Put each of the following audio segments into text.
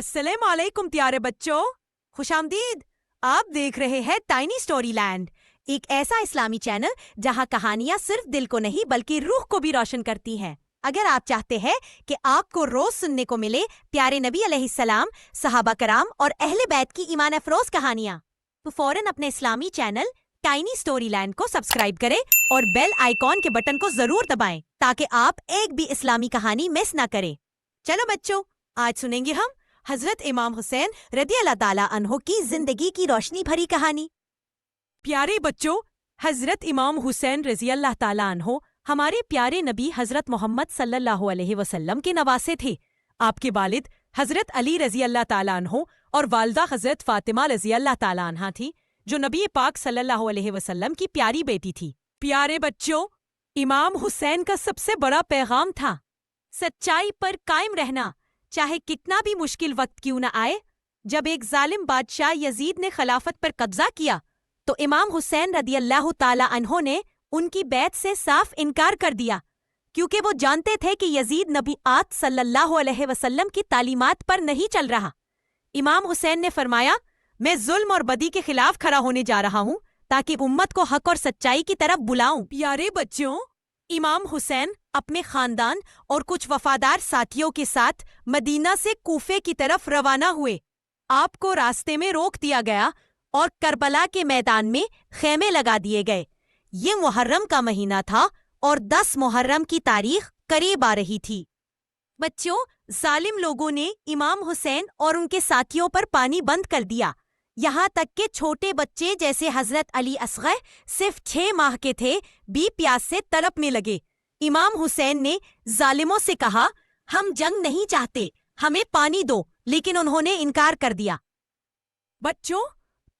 السلام علیکم پیارے بچوں، خوش آمدید۔ آپ دیکھ رہے ہیں ٹائنی اسٹوری لینڈ، ایک ایسا اسلامی چینل جہاں کہانیاں صرف دل کو نہیں بلکہ روح کو بھی روشن کرتی ہیں۔ اگر آپ چاہتے ہیں کہ آپ کو روز سننے کو ملے پیارے نبی علیہ السلام، صحابہ کرام اور اہل بیت کی ایمان افروز کہانیاں، تو فوراً اپنے اسلامی چینل ٹائنی اسٹوری لینڈ کو سبسکرائب کریں اور بیل آئیکن کے بٹن کو ضرور دبائیں تاکہ آپ ایک بھی اسلامی کہانی مس نہ کریں۔ چلو بچوں، آج سنیں گے ہم حضرت امام حسین رضی اللہ تعالیٰ عنہ کی زندگی کی روشنی بھری کہانی۔ پیارے بچوں، حضرت امام حسین رضی اللہ تعالیٰ عنہ ہمارے پیارے نبی حضرت محمد صلی اللہ علیہ وسلم کے نواسے تھے۔ آپ کے والد حضرت علی رضی اللہ تعالیٰ عنہ اور والدہ حضرت فاطمہ رضی اللہ تعالیٰ عنہ تھی، جو نبی پاک صلی اللہ علیہ وسلم کی پیاری بیٹی تھی۔ پیارے بچوں، امام حسین کا سب سے بڑا پیغام تھا سچائی پر قائم رہنا، چاہے کتنا بھی مشکل وقت کیوں نہ آئے۔ جب ایک ظالم بادشاہ یزید نے خلافت پر قبضہ کیا تو امام حسین رضی اللہ تعالی عنہ نے ان کی بیعت سے صاف انکار کر دیا، کیونکہ وہ جانتے تھے کہ یزید نبی آت صلی اللہ علیہ وسلم کی تعلیمات پر نہیں چل رہا۔ امام حسین نے فرمایا، میں ظلم اور بدی کے خلاف کھڑا ہونے جا رہا ہوں تاکہ امت کو حق اور سچائی کی طرف بلاؤں۔ پیارے بچوں، امام حسین اپنے خاندان اور کچھ وفادار ساتھیوں کے ساتھ مدینہ سے کوفے کی طرف روانہ ہوئے۔ آپ کو راستے میں روک دیا گیا اور کربلا کے میدان میں خیمے لگا دیے گئے۔ یہ محرم کا مہینہ تھا اور 10 محرم کی تاریخ قریب آ رہی تھی۔ بچوں، ظالم لوگوں نے امام حسین اور ان کے ساتھیوں پر پانی بند کر دیا، یہاں تک کہ چھوٹے بچے جیسے حضرت علی اصغر صرف 6 ماہ کے تھے بھی پیاس سے تڑپنے لگے۔ امام حسین نے ظالموں سے کہا، ہم جنگ نہیں چاہتے، ہمیں پانی دو، لیکن انہوں نے انکار کر دیا۔ بچوں،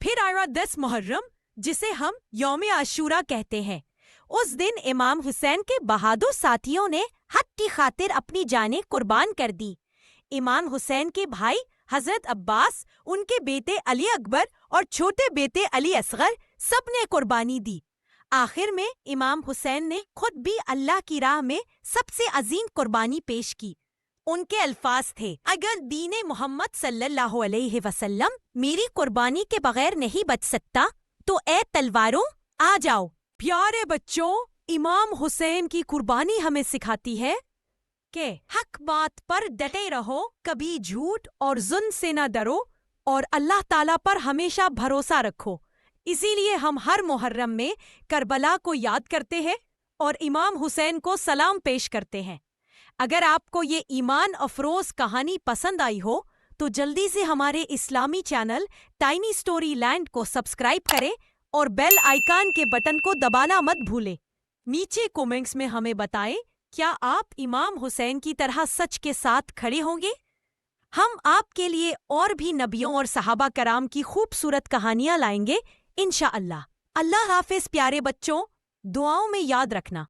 پھر آیا 10 محرم، جسے ہم یوم عاشورہ کہتے ہیں۔ اس دن امام حسین کے بہادر ساتھیوں نے حق کی خاطر اپنی جانیں قربان کر دی۔ امام حسین کے بھائی حضرت عباس، ان کے بیٹے علی اکبر اور چھوٹے بیٹے علی اصغر سب نے قربانی دی۔ آخر میں امام حسین نے خود بھی اللہ کی راہ میں سب سے عظیم قربانی پیش کی۔ ان کے الفاظ تھے، اگر دین محمد صلی اللہ علیہ وسلم میری قربانی کے بغیر نہیں بچ سکتا تو اے تلواروں آ جاؤ۔ پیارے بچوں، امام حسین کی قربانی ہمیں سکھاتی ہے کہ حق بات پر ڈٹے رہو، کبھی جھوٹ اور ظلم سے نہ ڈرو اور اللہ تعالیٰ پر ہمیشہ بھروسہ رکھو۔ اسی لیے ہم ہر محرم میں کربلا کو یاد کرتے ہیں اور امام حسین کو سلام پیش کرتے ہیں۔ اگر آپ کو یہ ایمان افروز کہانی پسند آئی ہو تو جلدی سے ہمارے اسلامی چینل ٹائنی اسٹوری لینڈ کو سبسکرائب کریں اور بیل آئیکن کے بٹن کو دبانا مت بھولیں۔ نیچے کومنٹس میں ہمیں بتائیں، کیا آپ امام حسین کی طرح سچ کے ساتھ کھڑے ہوں گے؟ ہم آپ کے لیے اور بھی نبیوں اور صحابہ کرام کی خوبصورت کہانیاں لائیں گے انشاءاللہ۔ اللہ حافظ پیارے بچوں، دعاؤں میں یاد رکھنا۔